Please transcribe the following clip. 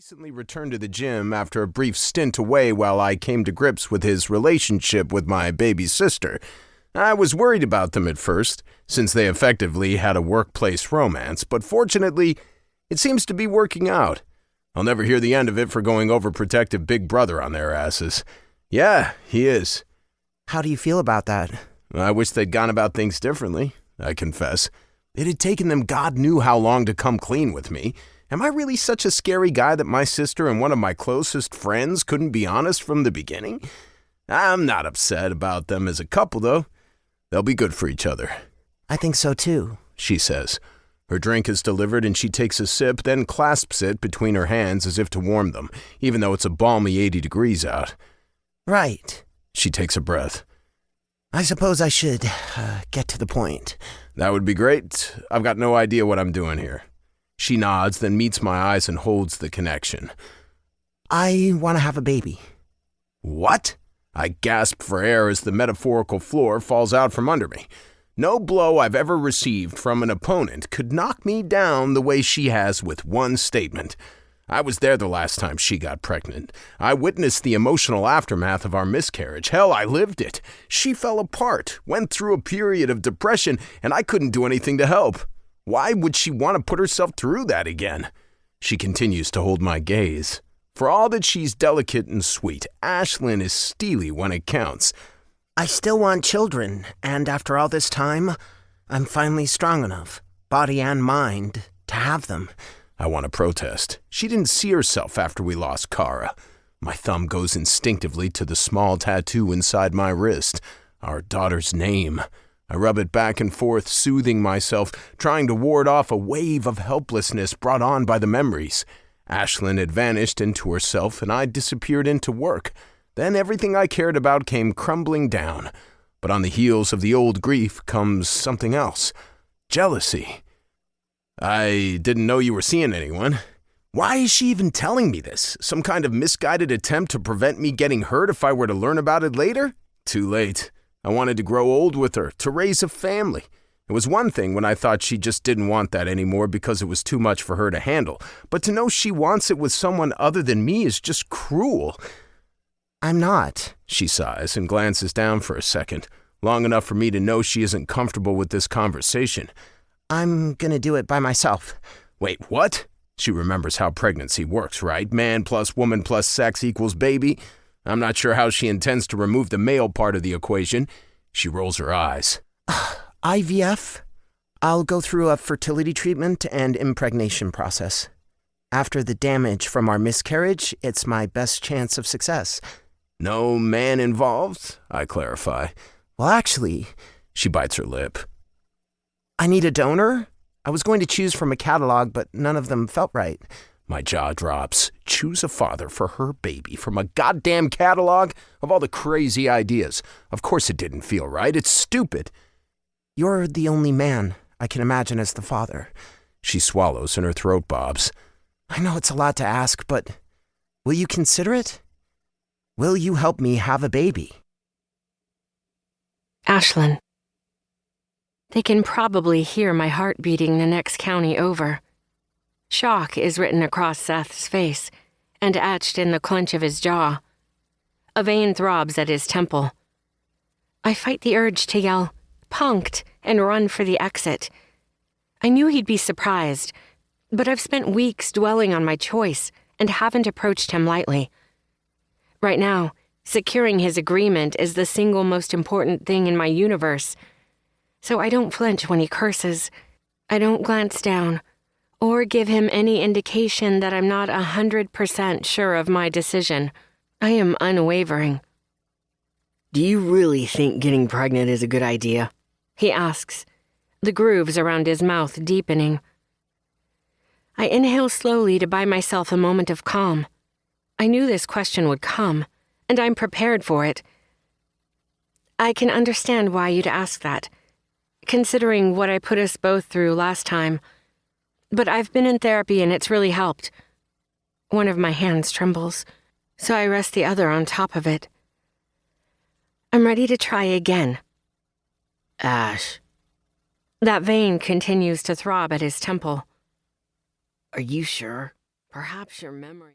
recently returned to the gym after a brief stint away while I came to grips with his relationship with my baby sister. I was worried about them at first, since they effectively had a workplace romance, but fortunately, it seems to be working out. I'll never hear the end of it for going overprotective big brother on their asses. Yeah, he is. How do you feel about that? I wish they'd gone about things differently, I confess. It had taken them God knew how long to come clean with me. Am I really such a scary guy that my sister and one of my closest friends couldn't be honest from the beginning? I'm not upset about them as a couple, though. They'll be good for each other. I think so, too, she says. Her drink is delivered and she takes a sip, then clasps it between her hands as if to warm them, even though it's a balmy 80 degrees out. Right. She takes a breath. I suppose I should get to the point. That would be great. I've got no idea what I'm doing here. She nods, then meets my eyes and holds the connection. I want to have a baby. What? I gasp for air as the metaphorical floor falls out from under me. No blow I've ever received from an opponent could knock me down the way she has with one statement. I was there the last time she got pregnant. I witnessed the emotional aftermath of our miscarriage. Hell, I lived it. She fell apart, went through a period of depression, and I couldn't do anything to help. Why would she want to put herself through that again? She continues to hold my gaze. For all that she's delicate and sweet, Ashlyn is steely when it counts. I still want children, and after all this time, I'm finally strong enough, body and mind, to have them. I want to protest. She didn't see herself after we lost Kara. My thumb goes instinctively to the small tattoo inside my wrist, our daughter's name. I rub it back and forth, soothing myself, trying to ward off a wave of helplessness brought on by the memories. Ashlyn had vanished into herself, and I disappeared into work. Then everything I cared about came crumbling down. But on the heels of the old grief comes something else. Jealousy. I didn't know you were seeing anyone. Why is she even telling me this? Some kind of misguided attempt to prevent me getting hurt if I were to learn about it later? Too late. I wanted to grow old with her, to raise a family. It was one thing when I thought she just didn't want that anymore because it was too much for her to handle. But to know she wants it with someone other than me is just cruel. I'm not. She sighs and glances down for a second, long enough for me to know she isn't comfortable with this conversation. I'm gonna do it by myself. Wait, what? She remembers how pregnancy works, right? Man plus woman plus sex equals baby. I'm not sure how she intends to remove the male part of the equation. She rolls her eyes. IVF? I'll go through a fertility treatment and impregnation process. After the damage from our miscarriage, it's my best chance of success. No man involved? I clarify. Well, actually, she bites her lip. I need a donor? I was going to choose from a catalog, but none of them felt right. My jaw drops. Choose a father for her baby from a goddamn catalog? Of all the crazy ideas. Of course it didn't feel right. It's stupid. You're the only man I can imagine as the father. She swallows and her throat bobs. I know it's a lot to ask, but will you consider it? Will you help me have a baby? Ashlyn. They can probably hear my heart beating the next county over. Shock is written across Seth's face and etched in the clench of his jaw. A vein throbs at his temple. I fight the urge to yell, "Punked," and run for the exit. I knew he'd be surprised, but I've spent weeks dwelling on my choice and haven't approached him lightly. Right now, securing his agreement is the single most important thing in my universe. So I don't flinch when he curses. I don't glance down or give him any indication that I'm not 100% sure of my decision. I am unwavering. Do you really think getting pregnant is a good idea? He asks, the grooves around his mouth deepening. I inhale slowly to buy myself a moment of calm. I knew this question would come, and I'm prepared for it. I can understand why you'd ask that, considering what I put us both through last time. But I've been in therapy and it's really helped. One of my hands trembles, so I rest the other on top of it. I'm ready to try again. Ash. That vein continues to throb at his temple. Are you sure? Perhaps your memory...